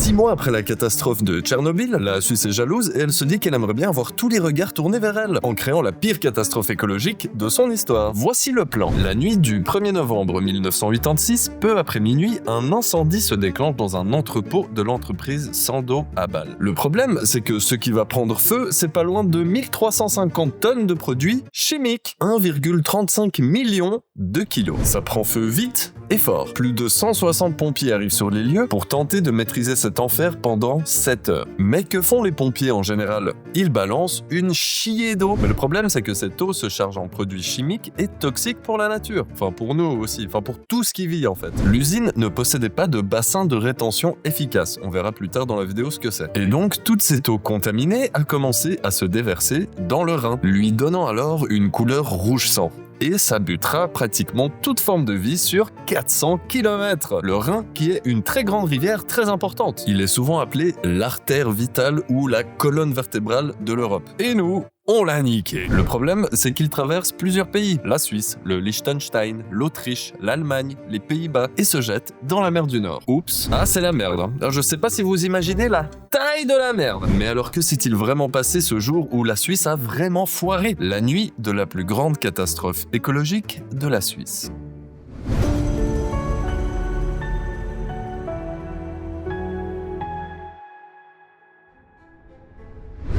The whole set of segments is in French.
6 mois après la catastrophe de Tchernobyl, la Suisse est jalouse et elle se dit qu'elle aimerait bien avoir tous les regards tournés vers elle, en créant la pire catastrophe écologique de son histoire. Voici le plan. La nuit du 1er novembre 1986, peu après minuit, un incendie se déclenche dans un entrepôt de l'entreprise Sandoz à Bâle. Le problème, c'est que ce qui va prendre feu, c'est pas loin de 1350 tonnes de produits chimiques, 1,35 million de kilos. Ça prend feu vite et fort. Plus de 160 pompiers arrivent sur les lieux pour tenter de maîtriser cet enfer pendant 7 heures. Mais que font les pompiers en général? Ils balancent une chier d'eau. Mais le problème, c'est que cette eau se charge en produits chimiques et toxiques pour la nature. Enfin, pour nous aussi. Enfin, pour tout ce qui vit, en fait. L'usine ne possédait pas de bassin de rétention efficace. On verra plus tard dans la vidéo ce que c'est. Et donc, toute cette eau contaminée a commencé à se déverser dans le Rhin, lui donnant alors une couleur rouge sang. Et ça butera pratiquement toute forme de vie sur 400 km. Le Rhin, qui est une très grande rivière très importante. Il est souvent appelé l'artère vitale ou la colonne vertébrale de l'Europe. Et nous, on l'a niqué. Le problème, c'est qu'il traverse plusieurs pays. La Suisse, le Liechtenstein, l'Autriche, l'Allemagne, les Pays-Bas et se jette dans la mer du Nord. Oups. Ah, c'est la merde. Alors, je sais pas si vous imaginez la taille de la merde. Mais alors que s'est-il vraiment passé ce jour où la Suisse a vraiment foiré? La nuit de la plus grande catastrophe écologique de la Suisse.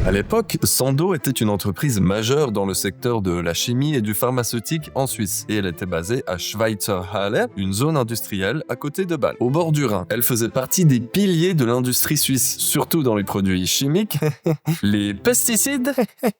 À l'époque, Sandoz était une entreprise majeure dans le secteur de la chimie et du pharmaceutique en Suisse, et elle était basée à Schweizerhalle, une zone industrielle à côté de Bâle, au bord du Rhin. Elle faisait partie des piliers de l'industrie suisse, surtout dans les produits chimiques, les pesticides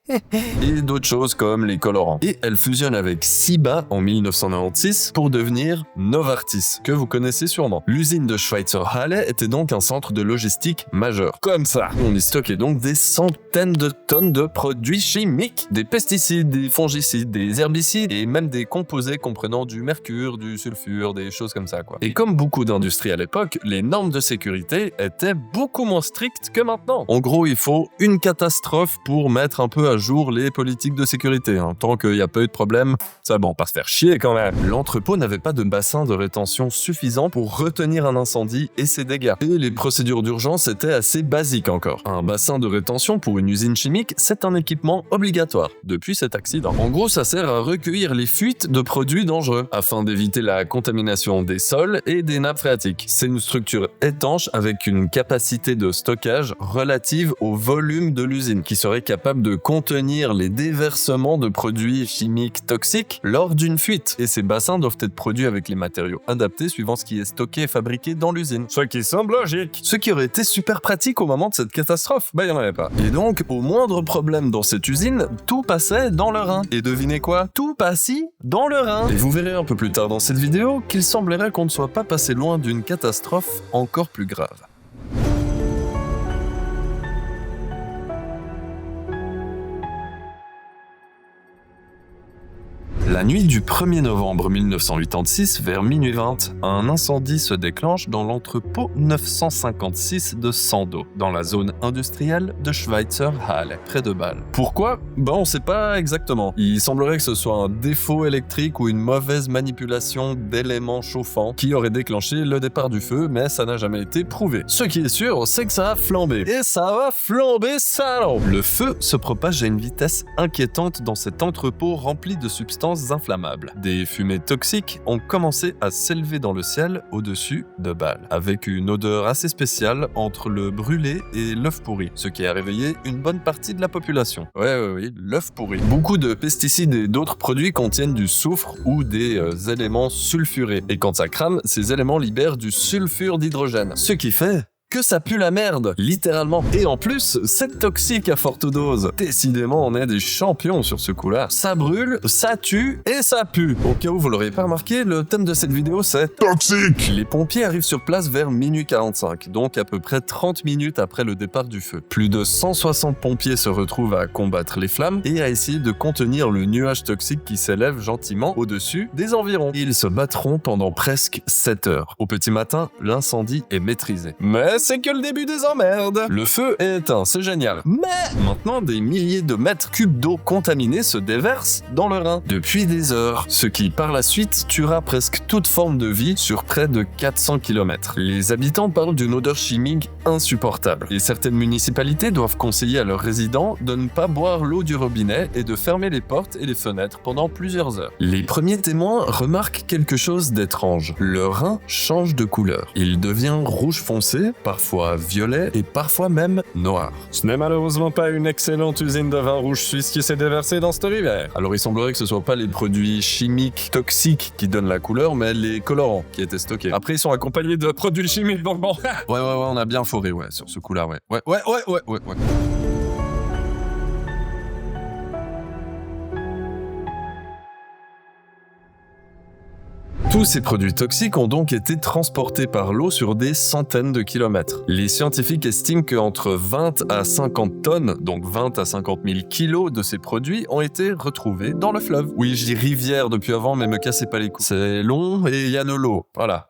et d'autres choses comme les colorants. Et elle fusionne avec Ciba en 1996 pour devenir Novartis, que vous connaissez sûrement. L'usine de Schweizerhalle était donc un centre de logistique majeur. Comme ça, on y stockait donc des centaines de tonnes de produits chimiques, des pesticides, des fongicides, des herbicides et même des composés comprenant du mercure, du sulfure, des choses comme ça quoi. Et comme beaucoup d'industries à l'époque, les normes de sécurité étaient beaucoup moins strictes que maintenant. En gros, il faut une catastrophe pour mettre un peu à jour les politiques de sécurité. Tant qu'il n'y a pas eu de problème, ça bon, pas se faire chier quand même. L'entrepôt n'avait pas de bassin de rétention suffisant pour retenir un incendie et ses dégâts. Et les procédures d'urgence étaient assez basiques encore. Un bassin de rétention pour une usine chimique, c'est un équipement obligatoire depuis cet accident. En gros, ça sert à recueillir les fuites de produits dangereux afin d'éviter la contamination des sols et des nappes phréatiques. C'est une structure étanche avec une capacité de stockage relative au volume de l'usine qui serait capable de contenir les déversements de produits chimiques toxiques lors d'une fuite. Et ces bassins doivent être produits avec les matériaux adaptés suivant ce qui est stocké et fabriqué dans l'usine. Ce qui semble logique. Ce qui aurait été super pratique au moment de cette catastrophe, il n'y en avait pas. Et donc, au moindre problème dans cette usine, tout passait dans le Rhin. Et devinez quoi? Tout passait dans le Rhin. Et vous verrez un peu plus tard dans cette vidéo qu'il semblerait qu'on ne soit pas passé loin d'une catastrophe encore plus grave. La nuit du 1er novembre 1986, vers minuit 20, un incendie se déclenche dans l'entrepôt 956 de Sandoz, dans la zone industrielle de Schweizerhalle, près de Bâle. Pourquoi? On sait pas exactement. Il semblerait que ce soit un défaut électrique ou une mauvaise manipulation d'éléments chauffants qui aurait déclenché le départ du feu, mais ça n'a jamais été prouvé. Ce qui est sûr, c'est que ça a flambé. Et ça va flamber salaud! Le feu se propage à une vitesse inquiétante dans cet entrepôt rempli de substances inflammables. Des fumées toxiques ont commencé à s'élever dans le ciel au-dessus de Bâle, avec une odeur assez spéciale entre le brûlé et l'œuf pourri, ce qui a réveillé une bonne partie de la population. Oui, l'œuf pourri. Beaucoup de pesticides et d'autres produits contiennent du soufre ou des éléments sulfurés. Et quand ça crame, ces éléments libèrent du sulfure d'hydrogène. Ce qui fait que ça pue la merde, littéralement. Et en plus, c'est toxique à forte dose. Décidément, on est des champions sur ce coup-là. Ça brûle, ça tue et ça pue. Au cas où vous l'auriez pas remarqué, le thème de cette vidéo c'est toxique. Les pompiers arrivent sur place vers minuit 45, donc à peu près 30 minutes après le départ du feu. Plus de 160 pompiers se retrouvent à combattre les flammes et à essayer de contenir le nuage toxique qui s'élève gentiment au-dessus des environs. Ils se battront pendant presque 7 heures. Au petit matin, l'incendie est maîtrisé. Mais c'est que le début des emmerdes. Le feu est éteint, c'est génial. Mais maintenant, des milliers de mètres cubes d'eau contaminée se déversent dans le Rhin depuis des heures, ce qui par la suite tuera presque toute forme de vie sur près de 400 km. Les habitants parlent d'une odeur chimique insupportable et certaines municipalités doivent conseiller à leurs résidents de ne pas boire l'eau du robinet et de fermer les portes et les fenêtres pendant plusieurs heures. Les premiers témoins remarquent quelque chose d'étrange. Le Rhin change de couleur. Il devient rouge foncé, parfois violet et parfois même noir. Ce n'est malheureusement pas une excellente usine de vin rouge suisse qui s'est déversée dans cette rivière. Alors il semblerait que ce soit pas les produits chimiques toxiques qui donnent la couleur, mais les colorants qui étaient stockés. Après ils sont accompagnés de produits chimiques, donc bon. Ouais, on a bien foré, sur ce coup-là, ouais. Ouais. Tous ces produits toxiques ont donc été transportés par l'eau sur des centaines de kilomètres. Les scientifiques estiment qu'entre 20 à 50 tonnes, donc 20 à 50 000 kilos de ces produits, ont été retrouvés dans le fleuve. Oui, je dis rivière depuis avant, mais me cassez pas les couilles. C'est long et il y a de l'eau. Voilà.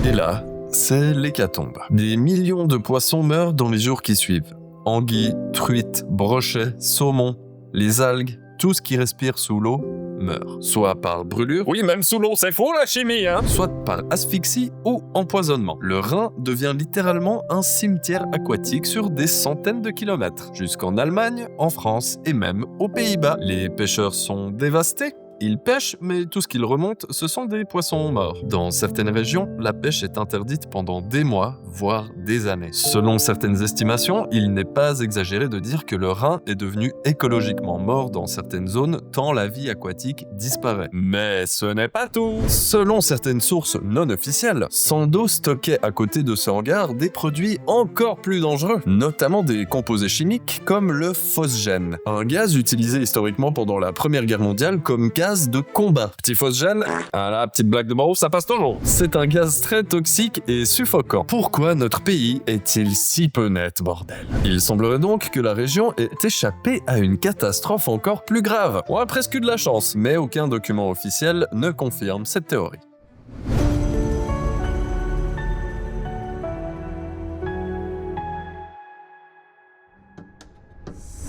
Et là, c'est l'hécatombe. Des millions de poissons meurent dans les jours qui suivent. Anguilles, truites, brochets, saumons, les algues, tout ce qui respire sous l'eau meurt. Soit par brûlure, oui même sous l'eau c'est faux la chimie hein, soit par asphyxie ou empoisonnement. Le Rhin devient littéralement un cimetière aquatique sur des centaines de kilomètres, jusqu'en Allemagne, en France et même aux Pays-Bas. Les pêcheurs sont dévastés. Ils pêchent, mais tout ce qu'ils remontent, ce sont des poissons morts. Dans certaines régions, la pêche est interdite pendant des mois, voire des années. Selon certaines estimations, il n'est pas exagéré de dire que le Rhin est devenu écologiquement mort dans certaines zones, tant la vie aquatique disparaît. Mais ce n'est pas tout. Selon certaines sources non officielles, Sandoz stockait à côté de ce hangar des produits encore plus dangereux, notamment des composés chimiques comme le phosgène, un gaz utilisé historiquement pendant la Première Guerre mondiale comme gaz de combat. Petit phosgène, ah là, petite blague de mort, ça passe toujours. C'est un gaz très toxique et suffocant. Pourquoi notre pays est-il si peu net, bordel? Il semblerait donc que la région ait échappé à une catastrophe encore plus grave. On a presque eu de la chance, mais aucun document officiel ne confirme cette théorie.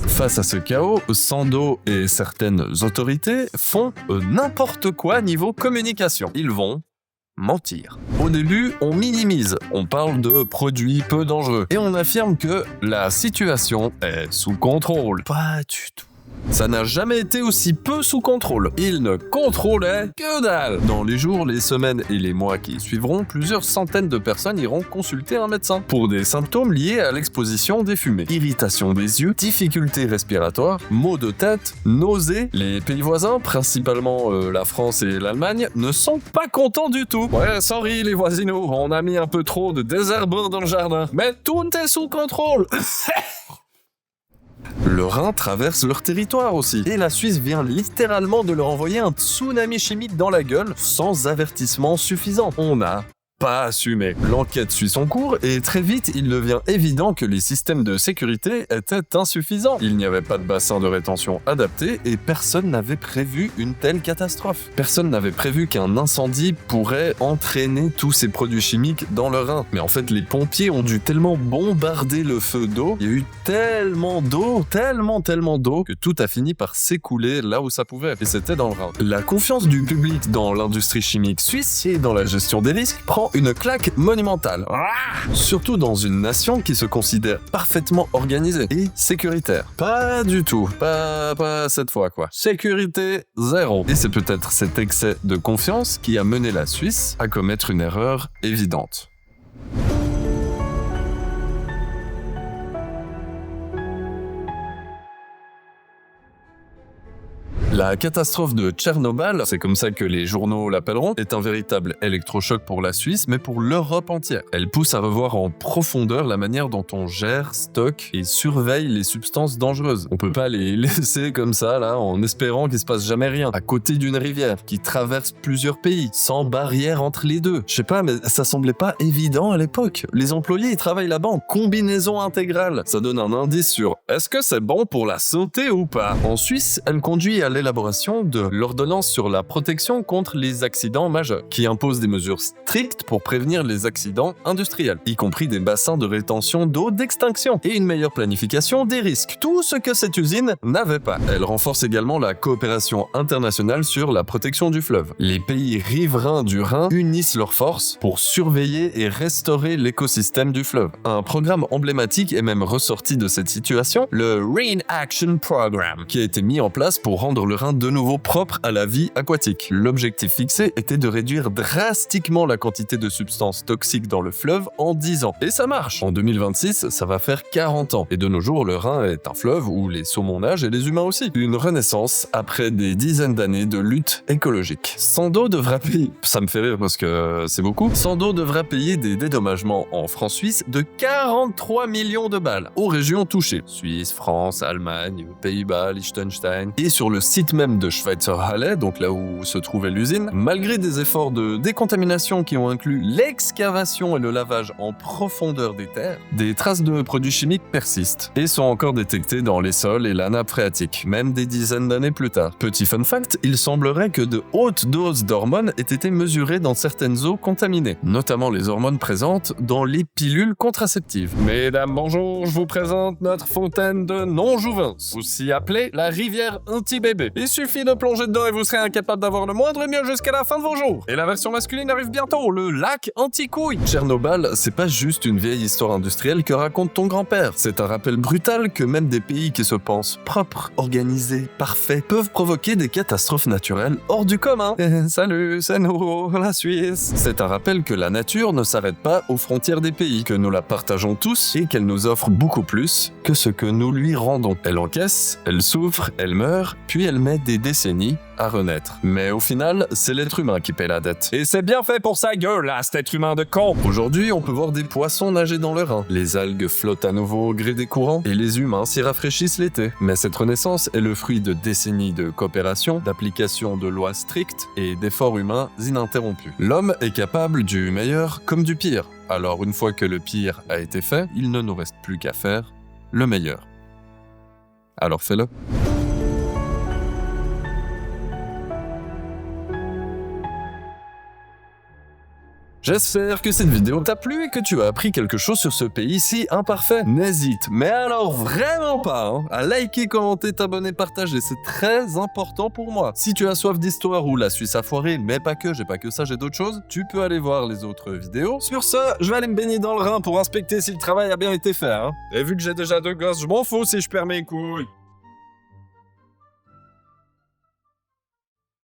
Face à ce chaos, Sandoz et certaines autorités font n'importe quoi niveau communication. Ils vont mentir. Au début, on minimise, on parle de produits peu dangereux et on affirme que la situation est sous contrôle. Pas du tout. Ça n'a jamais été aussi peu sous contrôle. Ils ne contrôlaient que dalle. Dans les jours, les semaines et les mois qui suivront, plusieurs centaines de personnes iront consulter un médecin pour des symptômes liés à l'exposition des fumées. Irritation des yeux, difficultés respiratoires, maux de tête, nausées. Les pays voisins, principalement la France et l'Allemagne, ne sont pas contents du tout. Ouais, sorry les voisinaux, on a mis un peu trop de désherbant dans le jardin. Mais tout est sous contrôle. Le Rhin traverse leur territoire aussi, et la Suisse vient littéralement de leur envoyer un tsunami chimique dans la gueule sans avertissement suffisant. On n'a pas assumé. L'enquête suit son cours et très vite il devient évident que les systèmes de sécurité étaient insuffisants. Il n'y avait pas de bassin de rétention adapté et personne n'avait prévu une telle catastrophe. Personne n'avait prévu qu'un incendie pourrait entraîner tous ces produits chimiques dans le Rhin. Mais en fait les pompiers ont dû tellement bombarder le feu d'eau, il y a eu tellement d'eau que tout a fini par s'écouler là où ça pouvait. Et c'était dans le Rhin. La confiance du public dans l'industrie chimique suisse et dans la gestion des risques prend une claque monumentale. Surtout dans une nation qui se considère parfaitement organisée et sécuritaire. Pas du tout. Pas cette fois, quoi. Sécurité, zéro. Et c'est peut-être cet excès de confiance qui a mené la Suisse à commettre une erreur évidente. La catastrophe de Tchernobyl, c'est comme ça que les journaux l'appelleront, est un véritable électrochoc pour la Suisse, mais pour l'Europe entière. Elle pousse à revoir en profondeur la manière dont on gère, stocke et surveille les substances dangereuses. On peut pas les laisser comme ça, là, en espérant qu'il se passe jamais rien, à côté d'une rivière, qui traverse plusieurs pays, sans barrière entre les deux. Je sais pas, mais ça semblait pas évident à l'époque. Les employés, ils travaillent là-bas en combinaison intégrale. Ça donne un indice sur est-ce que c'est bon pour la santé ou pas. En Suisse, elle conduit à l'élaboration l'élaboration de l'ordonnance sur la protection contre les accidents majeurs, qui impose des mesures strictes pour prévenir les accidents industriels, y compris des bassins de rétention d'eau d'extinction et une meilleure planification des risques. Tout ce que cette usine n'avait pas. Elle renforce également la coopération internationale sur la protection du fleuve. Les pays riverains du Rhin unissent leurs forces pour surveiller et restaurer l'écosystème du fleuve. Un programme emblématique est même ressorti de cette situation, le Rhine Action Program, qui a été mis en place pour rendre le Rhin de nouveau propre à la vie aquatique. L'objectif fixé était de réduire drastiquement la quantité de substances toxiques dans le fleuve en 10 ans. Et ça marche. En 2026, ça va faire 40 ans. Et de nos jours, le Rhin est un fleuve où les saumons nagent et les humains aussi. Une renaissance après des dizaines d'années de lutte écologique. Sandoz devra payer... Ça me fait rire parce que c'est beaucoup. Sandoz devra payer des dédommagements en francs suisses de 43 millions de balles aux régions touchées. Suisse, France, Allemagne, Pays-Bas, Liechtenstein. Et sur le site même de Schweitzer Halle, donc là où se trouvait l'usine, malgré des efforts de décontamination qui ont inclus l'excavation et le lavage en profondeur des terres, des traces de produits chimiques persistent et sont encore détectées dans les sols et la nappe phréatique, même des dizaines d'années plus tard. Petit fun fact, il semblerait que de hautes doses d'hormones aient été mesurées dans certaines eaux contaminées, notamment les hormones présentes dans les pilules contraceptives. Mesdames, bonjour, je vous présente notre fontaine de non-jouvence, aussi appelée la rivière anti-bébé. Il suffit de plonger dedans et vous serez incapable d'avoir le moindre mieux jusqu'à la fin de vos jours. Et la version masculine arrive bientôt, le lac anti-couille. Tchernobyl, c'est pas juste une vieille histoire industrielle que raconte ton grand-père. C'est un rappel brutal que même des pays qui se pensent propres, organisés, parfaits, peuvent provoquer des catastrophes naturelles hors du commun. Salut, c'est nous, la Suisse. C'est un rappel que la nature ne s'arrête pas aux frontières des pays, que nous la partageons tous et qu'elle nous offre beaucoup plus que ce que nous lui rendons. Elle encaisse, elle souffre, elle meurt, puis elle met des décennies à renaître. Mais au final, c'est l'être humain qui paie la dette. Et c'est bien fait pour sa gueule, là, cet être humain de con. Aujourd'hui, on peut voir des poissons nager dans le Rhin. Les algues flottent à nouveau au gré des courants et les humains s'y rafraîchissent l'été. Mais cette renaissance est le fruit de décennies de coopération, d'application de lois strictes et d'efforts humains ininterrompus. L'homme est capable du meilleur comme du pire. Alors une fois que le pire a été fait, il ne nous reste plus qu'à faire le meilleur. Alors fais-le. J'espère que cette vidéo t'a plu et que tu as appris quelque chose sur ce pays si imparfait. N'hésite, mais alors vraiment pas, à liker, commenter, t'abonner, partager, c'est très important pour moi. Si tu as soif d'histoire ou la Suisse a foiré, mais pas que, j'ai pas que ça, j'ai d'autres choses, tu peux aller voir les autres vidéos. Sur ce, je vais aller me baigner dans le Rhin pour inspecter si le travail a bien été fait. Et vu que j'ai déjà 2 gosses, je m'en fous si je perds mes couilles.